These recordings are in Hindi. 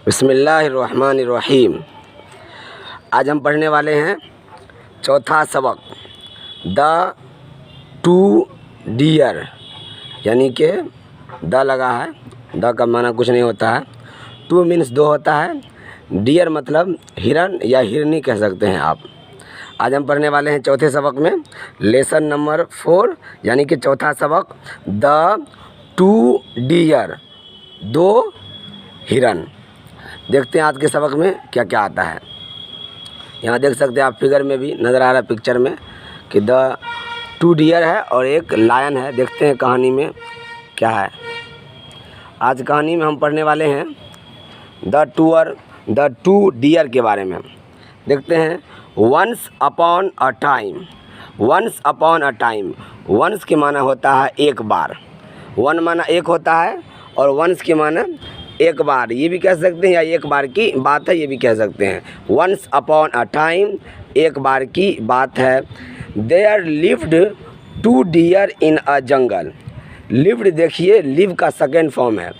बिस्मिल्लाहिर्रहमानिर्रहीम। आज हम पढ़ने वाले हैं चौथा सबक द टू डियर, यानी कि द लगा है, द का माना कुछ नहीं होता है, टू मीन्स दो होता है, डियर मतलब हिरन या हिरनी कह सकते हैं आप। आज हम पढ़ने वाले हैं चौथे सबक में लेसन नंबर 4, यानी कि चौथा सबक द टू डियर, दो हिरन। देखते हैं आज के सबक में क्या क्या आता है। यहाँ देख सकते हैं आप, फिगर में भी नज़र आ रहा है पिक्चर में कि द टू डियर है और एक लायन है। देखते हैं कहानी में क्या है। आज कहानी में हम पढ़ने वाले हैं द टू डियर के बारे में। देखते हैं। Once upon a time, once upon a time, once के माना होता है एक बार, वन माना एक होता है और वंस के माना एक बार, ये भी कह सकते हैं, या एक बार की बात है, ये भी कह सकते हैं। वंस अपॉन अ टाइम, एक बार की बात है। There lived two deer in a jungle. Lived देखिए, लिव का सेकेंड फॉर्म है।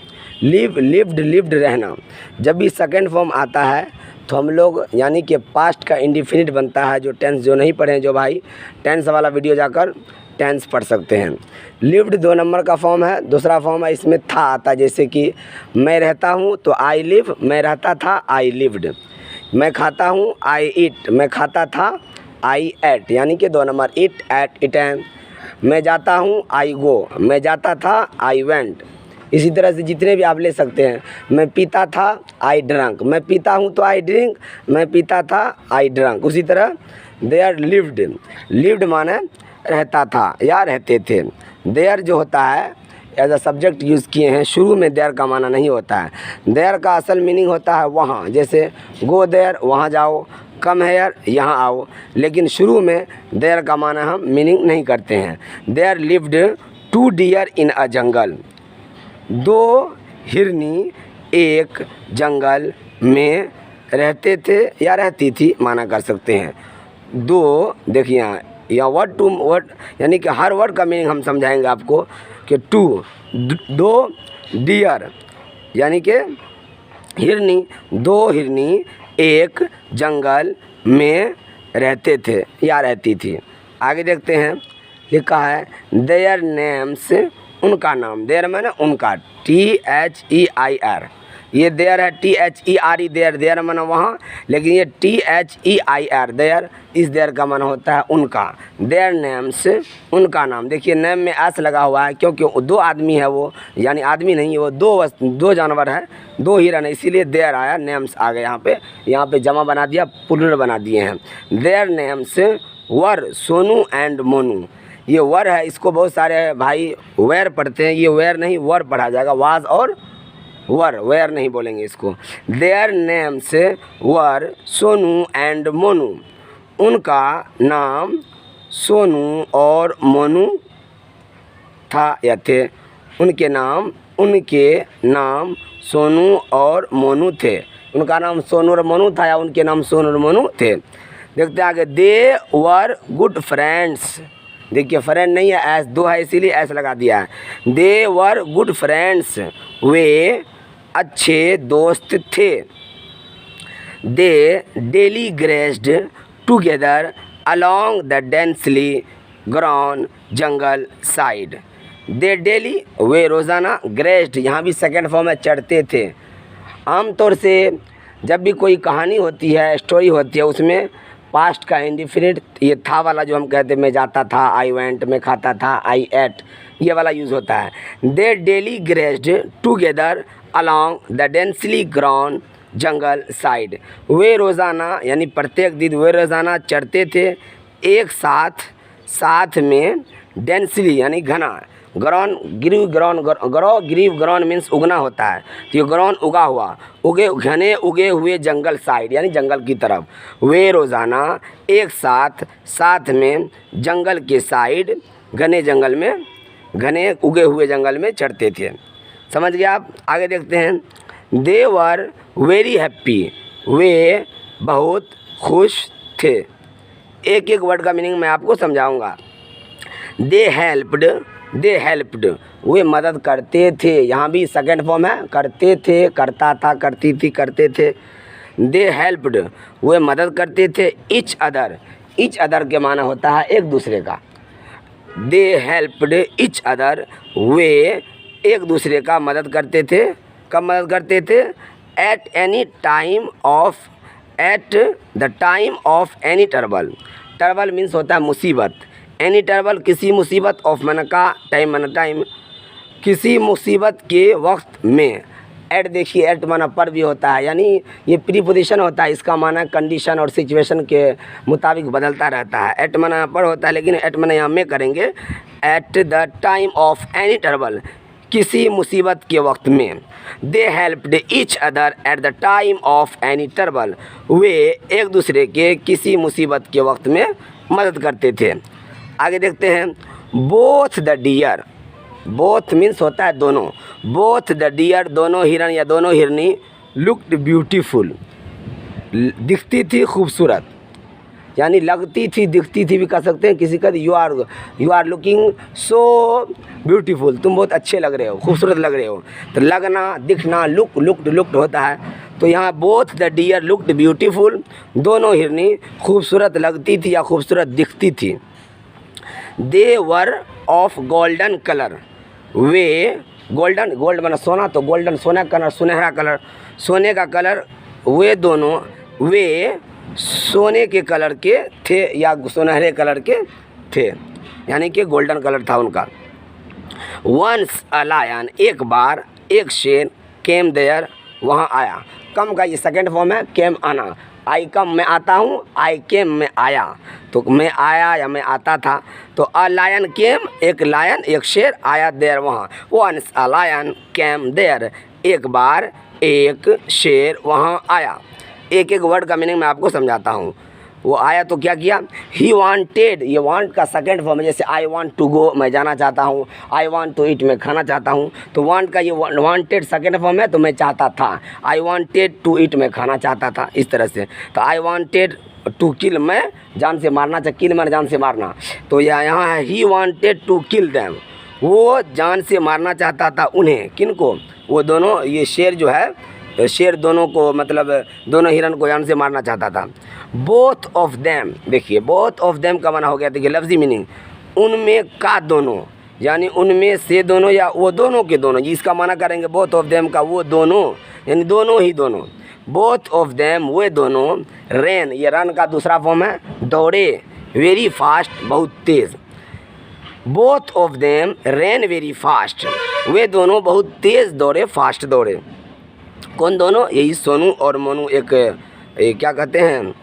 लिव, लिव्ड, लिव्ड रहना। जब भी सेकेंड फॉर्म आता है तो हम लोग यानी कि पास्ट का इंडिफिनिट बनता है। जो टेंस जो नहीं पढ़े हैं जो भाई, टेंस वाला वीडियो जाकर टेंस पढ़ सकते हैं। लिव्ड 2 नंबर का फॉर्म है। दूसरा फॉर्म है, इसमें था आता है, जैसे कि मैं रहता हूँ तो आई लिव, मैं रहता था, आई लिव्ड। मैं खाता हूँ, आई ईट, मैं खाता था, आई एट, यानी कि 2 नंबर ईट, एट, इटन। मैं जाता हूँ, आई गो, मैं जाता था, आई वेंट। इसी तरह से जितने भी आप ले सकते हैं। मैं पीता था, आई ड्रंक, मैं पीता हूँ तो आई ड्रिंक, मैं पीता था, आई ड्रंक। उसी तरह देयर लिव्ड, लिव्ड माने रहता था या रहते थे। देयर जो होता है एज अ सब्जेक्ट यूज़ किए हैं। शुरू में देयर का माना नहीं होता है। देयर का असल मीनिंग होता है वहाँ, जैसे गो देयर, वहाँ जाओ, कम हेयर, यहाँ आओ। लेकिन शुरू में देयर का माना हम मीनिंग नहीं करते हैं। There lived two deer in a जंगल, 2 हिरनी एक जंगल में रहते थे या रहती थी माना कर सकते हैं। 2 देखिए यहाँ, या वर्ड टू वर्ड, यानी कि हर वर्ड का मीनिंग हम समझाएंगे आपको कि 2 डियर, यानी कि हिरनी, 2 हिरनी एक जंगल में रहते थे या रहती थी। आगे देखते हैं, लिखा है देयर नेम्स, उनका नाम। देयर माने उनका, THEIR। ये देयर है, THERE, देयर, देयर माना वहाँ, लेकिन ये THEIR, देयर, इस देयर का माना होता है उनका। देयर नेम्स, उनका नाम। देखिए नेम में एस लगा हुआ है क्योंकि 2 आदमी है वो, यानी आदमी नहीं है वो, 2 जानवर है, 2 हिरन है, इसीलिए देयर आया, नेम्स आ गए यहाँ पे जमा बना दिया, प्लूरल बना दिए हैं। Their names were Sonu and Monu. ये वर है, इसको बहुत सारे भाई वेर पढ़ते हैं, ये वेर नहीं वर पढ़ा जाएगा, वाज और वर, वेर नहीं बोलेंगे इसको। Their names were Sonu and Monu, उनका नाम सोनू और मोनू था या थे। उनके नाम सोनू और मोनू थे। उनका नाम सोनू और मोनू था या उनके नाम सोनू और मोनू थे। देखते आगे, दे वर गुड फ्रेंड्स। देखिए फ्रेंड नहीं है, एस 2 है, इसीलिए एस लगा दिया है। दे वर गुड फ्रेंड्स, वे अच्छे दोस्त थे। They daily grazed together along the densely grown jungle side. They daily, वे रोज़ाना, ग्रेस्ड यहाँ भी सेकेंड फॉर्म में चढ़ते थे। आमतौर से जब भी कोई कहानी होती है, स्टोरी होती है, उसमें पास्ट का इंडिफिनिट, ये था वाला जो हम कहते हैं, मैं जाता था, आई वेंट, मैं खाता था, आई एट, ये वाला यूज़ होता है। They daily grazed together along the densely grown jungle side. वे रोज़ाना, यानी प्रत्येक दिन, वे रोज़ाना चढ़ते थे एक साथ, साथ में, डेंसली यानी घना, grown grew, grown grow grew, grown means उगना होता है, तो ये ग्रॉन उगा हुआ, उगे घने उगे हुए जंगल साइड, यानी जंगल की तरफ। वे रोज़ाना एक साथ, साथ में, जंगल के साइड, घने जंगल में, घने उगे हुए जंगल में चढ़ते थे। समझ गए आप। आगे देखते हैं। दे वर वेरी हैप्पी, वे बहुत खुश थे। एक एक वर्ड का मीनिंग मैं आपको समझाऊंगा। दे हेल्प्ड, दे हेल्प्ड, वे मदद करते थे, यहाँ भी सेकेंड फॉर्म है, करते थे, करता था, करती थी, करते थे। दे हेल्प्ड, वे मदद करते थे। ईच अदर, ईच अदर के माना होता है एक दूसरे का। दे हेल्प्ड ईच अदर, वे एक दूसरे का मदद करते थे। कब मदद करते थे? At any time of, eight the time of any trouble. Trouble means होता है मुसीबत। एनी ट्रबल किसी मुसीबत, ऑफ मन का, टाइम मन टाइम, किसी मुसीबत के वक्त में। एट देखिए, एट माना पर भी होता है, यानी ये प्रीपोजिशन होता है, इसका माना कंडीशन और सिचुएशन के मुताबिक बदलता रहता है। एट माना पर होता है, लेकिन एट माना यहाँ में करेंगे। At the time of any trouble, किसी मुसीबत के वक्त में। They helped each other at the time of any trouble, वे एक दूसरे के किसी मुसीबत के वक्त में मदद करते थे। आगे देखते हैं। Both the deer, both means होता है दोनों। बोथ द डियर, दोनों हिरन या दोनों हिरनी। लुक्ड ब्यूटीफुल, दिखती थी खूबसूरत, यानी लगती थी, दिखती थी भी कह सकते हैं। किसी का you are looking so beautiful, तुम बहुत अच्छे लग रहे हो, खूबसूरत लग रहे हो। तो लगना, दिखना, लुक्ड होता है। तो यहाँ both the deer looked beautiful, दोनों हिरनी खूबसूरत लगती थी या खूबसूरत दिखती थी। They were of golden colour, वे गोल्डन, गोल्ड माना सोना, तो गोल्डन सोना कलर, सुनहरा कलर, सोने का कलर। वे दोनों, वे सोने के कलर के थे या सुनहरे कलर के थे, यानी कि गोल्डन कलर था उनका। वंस अ लायन, एक बार एक शेर। केम देयर, वहाँ आया। कम का ये सेकेंड फॉर्म है, केम आना। आई कम, मैं आता हूँ। आई केम, मैं आया। तो मैं आया या मैं आता था। तो अ लायन केम, एक लायन एक शेर आया देयर, वहाँ। Once a lion came there, एक बार एक शेर वहाँ आया। एक एक वर्ड का मीनिंग मैं आपको समझाता हूँ। वो आया तो क्या किया? ही वांटेड, ये वांट का सेकेंड फॉर्म है। जैसे आई वांट टू गो, मैं जाना चाहता हूँ। आई वांट टू ईट, मैं खाना चाहता हूँ। तो वांट का ये वांटेड सेकेंड फॉर्म है, तो मैं चाहता था। आई वांटेड टू ईट, मैं खाना चाहता था, इस तरह से। तो आई वांटेड टू किल, मैं जान से मारना चाह, किल माना जान से मारना। तो यहाँ है he wanted to kill them, वो जान से मारना चाहता था उन्हें। किनको? वो दोनों, ये शेर जो है, शेर दोनों को, मतलब दोनों हिरन को जान से मारना चाहता था। बोथ ऑफ देम, देखिए बोथ ऑफ देम का माना हो गया, देखिए लफ्जी मीनिंग, उनमें का दोनों, यानी उनमें से दोनों या वो दोनों के दोनों। इसका माना करेंगे बोथ ऑफ देम का वो दोनों, यानी दोनों ही दोनों। बोथ ऑफ देम, वे दोनों। रैन, ये रन का दूसरा फॉर्म है, दौड़े। वेरी फास्ट, बहुत तेज़। Both of them ran very fast, वे दोनों बहुत तेज़ दौड़े, फास्ट दौड़े। कौन दोनों? यही सोनू और मोनू। एक क्या कहते हैं,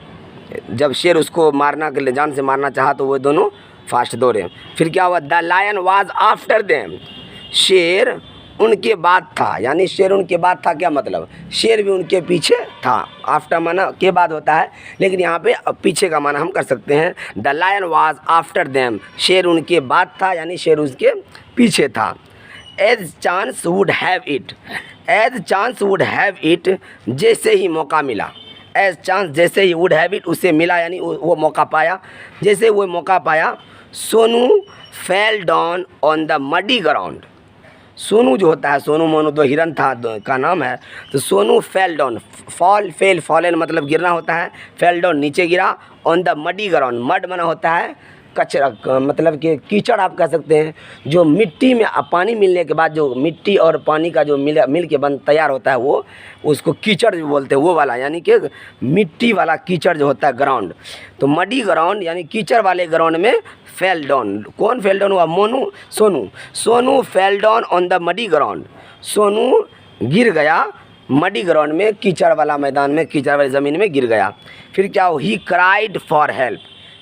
जब शेर उसको मारना के लिए, जान से मारना चाहा, तो वो दोनों फास्ट दौड़े। फिर क्या हुआ? The lion was after them, शेर उनके बाद था, यानी शेर उनके बाद था। क्या मतलब? शेर भी उनके पीछे था। आफ्टर माना के बाद होता है, लेकिन यहाँ पे पीछे का माना हम कर सकते हैं। The lion was after them, शेर उनके बाद था, यानी शेर उसके पीछे था। As chance would have it, as chance would have it, जैसे ही मौका मिला। एज चांस, जैसे ही, वुड हैव इट, उसे मिला, यानी वो मौका पाया। जैसे वो मौका पाया, Sonu fell down on the muddy ground. Sonu जो होता है, सोनू मोनू दो हिरन था, का नाम है। तो Sonu fell down, fall, fail, fallen मतलब गिरना होता है। फेल डाउन, नीचे गिरा। On the muddy ground, mud मना होता है कचरा, मतलब कि कीचड़ आप कह सकते हैं। जो मिट्टी में पानी मिलने के बाद जो मिट्टी और पानी का जो मिल के बन तैयार होता है, वो उसको कीचड़ जो बोलते हैं, वो वाला, यानी कि मिट्टी वाला कीचड़ जो होता है, ग्राउंड। तो मडी ग्राउंड यानी कीचड़ वाले ग्राउंड में फेल डाउन। कौन फेल डाउन हुआ? Monu, Sonu. Sonu fell down on the muddy ground, Sonu गिर गया मडी ग्राउंड में, कीचड़ वाला मैदान में, कीचड़ वाली ज़मीन में गिर गया। फिर क्या हो? He cried for help,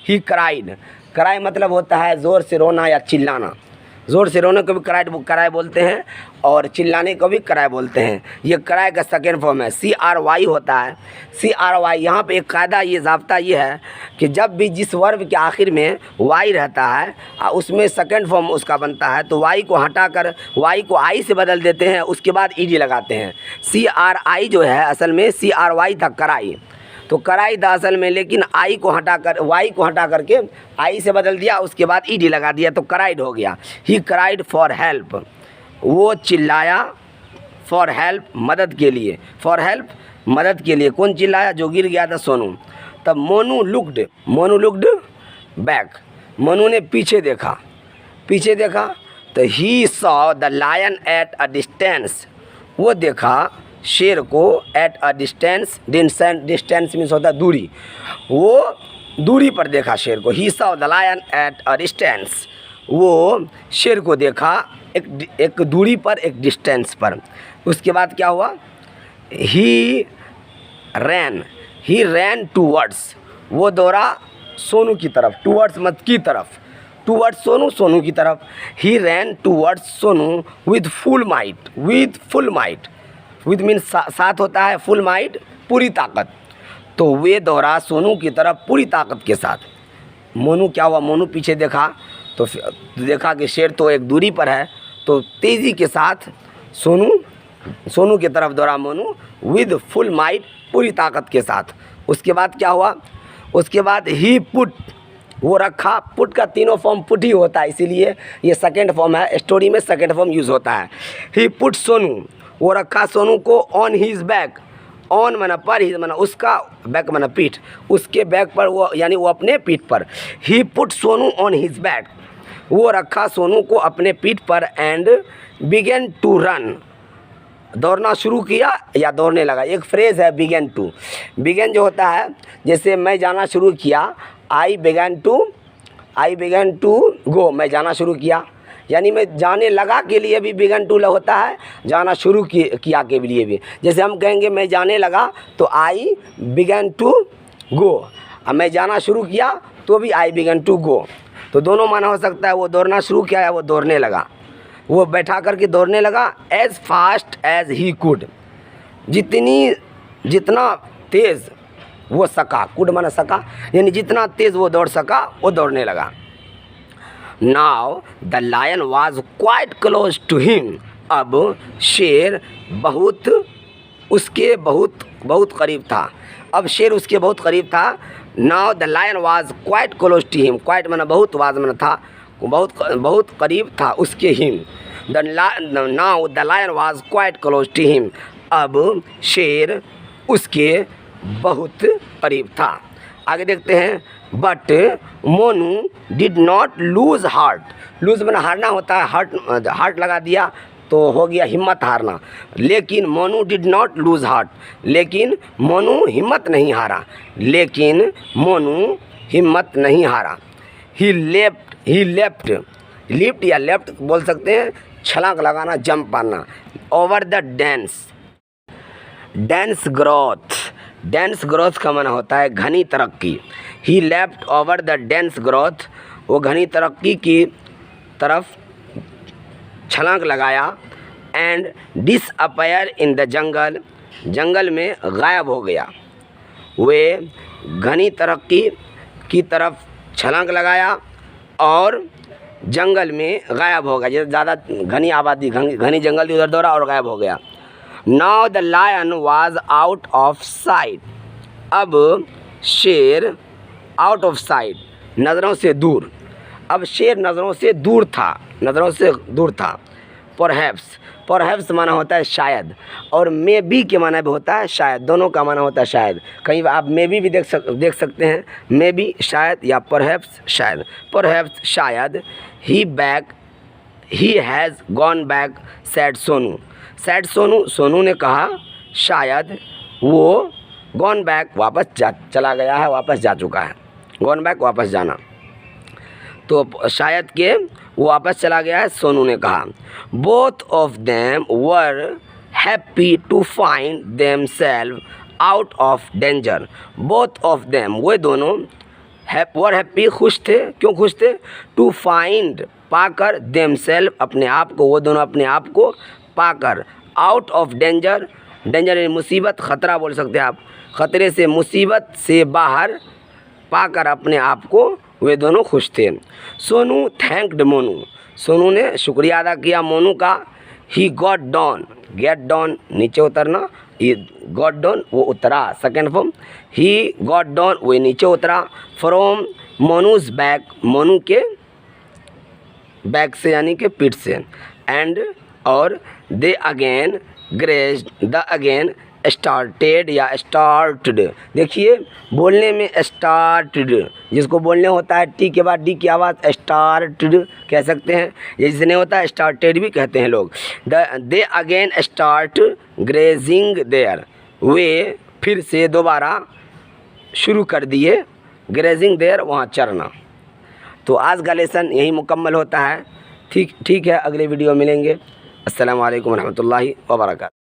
he cried, cry मतलब होता है ज़ोर से रोना या चिल्लाना। ज़ोर से रोने को भी कराए बोलते हैं, और चिल्लाने को भी कराए बोलते हैं। ये कराए का सेकेंड फॉर्म है, CRY होता है। CRY, यहाँ पे एक कायदा, ये ज़ाब्ता ये है कि जब भी जिस वर्ब के आखिर में Y रहता है, उसमें सेकेंड फॉर्म उसका बनता है, तो Y को हटाकर Y को I से बदल देते हैं, उसके बाद ED लगाते हैं। CRI जो है असल में CRY था, कराई। तो कराई था असल में, लेकिन आई को हटा कर वाई को हटा करके आई से बदल दिया, उसके बाद ईडी लगा दिया तो क्राइड हो गया। ही क्राइड फॉर हेल्प, वो चिल्लाया, फॉर हेल्प मदद के लिए, फॉर हेल्प मदद के लिए। कौन चिल्लाया? जो गिर गया था सोनू। तब मोनू लुक्ड बैक, मोनू ने पीछे देखा तो he saw the lion at a distance, वो देखा शेर को at a distance, distance means होता है दूरी, वो दूरी पर देखा शेर को। He saw the lion at a distance, वो शेर को देखा एक दूरी पर, एक डिस्टेंस पर। उसके बाद क्या हुआ? ही रैन टूवर्ड्स, वो दौड़ा सोनू की तरफ, टूवर्ड्स मत की तरफ, टूवर्ड्स सोनू की तरफ। He ran towards Sonu with full might, with means साथ होता है, फुल माइट पूरी ताकत। तो वे दौड़ा सोनू की तरफ पूरी ताकत के साथ। मोनू क्या हुआ? मोनू पीछे देखा तो देखा कि शेर तो एक दूरी पर है, तो तेज़ी के साथ सोनू की तरफ दौड़ा मोनू विद फुल माइट, पूरी ताकत के साथ। उसके बाद क्या हुआ? उसके बाद ही पुट, वो रखा। पुट का तीनों फॉर्म पुट ही होता है, इसीलिए ये सेकेंड फॉर्म है, स्टोरी में सेकेंड फॉर्म यूज़ होता है। ही पुट सोनू, वो रखा सोनू को ऑन हिज बैक, ऑन माना पर, ही माना उसका, बैक माना पीठ, उसके बैक पर, वो यानी वो अपने पीठ पर। He put Sonu on his back, वो रखा सोनू को अपने पीठ पर। एंड बिगेन टू रन, दौड़ना शुरू किया या दौड़ने लगा। एक फ्रेज़ है बिगेन टू, बिगेन जो होता है, जैसे मैं जाना शुरू किया, आई बिगेन टू गो, मैं जाना शुरू किया, यानी मैं जाने लगा के लिए भी बिगन टू होता है, जाना शुरू किया के लिए भी। जैसे हम कहेंगे मैं जाने लगा तो आई बिगन टू गो, अब मैं जाना शुरू किया तो भी आई बिगन टू गो। तो दोनों माना हो सकता है, वो दौड़ना शुरू किया है, वो दौड़ने लगा, वो बैठा करके दौड़ने लगा। As fast as he could, जितना तेज़ वो सका, कुड माना सका, यानी जितना तेज़ वो दौड़ सका वो दौड़ने लगा। Now the lion was quite close to him, अब शेर उसके बहुत करीब था, अब शेर उसके बहुत करीब था। Now the lion was quite close to him, quite माना बहुत, वाज माना था, बहुत करीब था उसके। Him, now the lion was quite close to him, अब शेर उसके बहुत करीब था। आगे देखते हैं। But Monu did not lose heart, lose माना हारना होता है, हार्ट लगा दिया तो हो गया हिम्मत हारना। लेकिन Monu did not lose heart, लेकिन मोनू हिम्मत नहीं हारा, ही लिफ्ट या लेफ्ट बोल सकते हैं, छलांग लगाना, जंप मारना। ओवर द डेंस ग्रोथ का माना होता है घनी तरक्की। He left over the dense growth, वो घनी तरक्की की तरफ छलांग लगाया। And disappear in the jungle में गायब हो गया। वे घनी तरक्की की तरफ छलांग लगाया और जंगल में गायब हो गया, जैसे ज़्यादा घनी आबादी, घनी जंगल उधर दौड़ा और गायब हो गया। Now the lion was out of sight, अब शेर आउट ऑफ साइट, नज़रों से दूर, अब शेर नज़रों से दूर था। परहैप्स माना होता है शायद, और मे बी के माना भी होता है शायद, दोनों का माना होता है शायद। कहीं आप मे बी देख सकते हैं, मे बी शायद या परहैप्स शायद। परहैप्स शायद। He has gone back sad Sonu, Sonu ने कहा शायद वो गॉन बैक वापस चला गया है, वापस जा चुका है। गॉन बैक वापस जाना, तो शायद के वो वापस चला गया है, सोनू ने कहा। Both of them were happy to find themselves out of danger. Both of them, वे दोनों, वर हैप्पी खुश थे, क्यों खुश थे? टू फाइंड पाकर, देमसेल्व अपने आप को, वो दोनों अपने आप को पाकर, आउट ऑफ डेंजर, डेंजर मुसीबत, खतरा बोल सकते हैं आप, खतरे से, मुसीबत से बाहर पाकर अपने आप को वे दोनों खुश थे। सोनू थैंक्ड मोनू, सोनू ने शुक्रिया अदा किया मोनू का। He got down, get down नीचे उतरना, ये गॉट डाउन वो उतरा, second form he got down वो नीचे उतरा, फ्रॉम मनुज बैक, मनु के बैक से यानी कि पीठ से, एंड और they again graced, the again started या स्टार्टड, देखिए बोलने में स्टार्टड, जिसको बोलने होता है टी के बाद डी की आवाज़ स्टार्टड कह सकते हैं, ये जिसने होता है स्टार्टेड भी कहते हैं लोग। They again start grazing there, वे फिर से दोबारा शुरू कर दिए ग्रेजिंग देयर वहाँ चरना। तो आज का लेसन यही मुकम्मल होता है। ठीक है, अगले वीडियो मिलेंगे। अस्सलाम वालेकुम रहमतुल्लाहि व बरकातहू।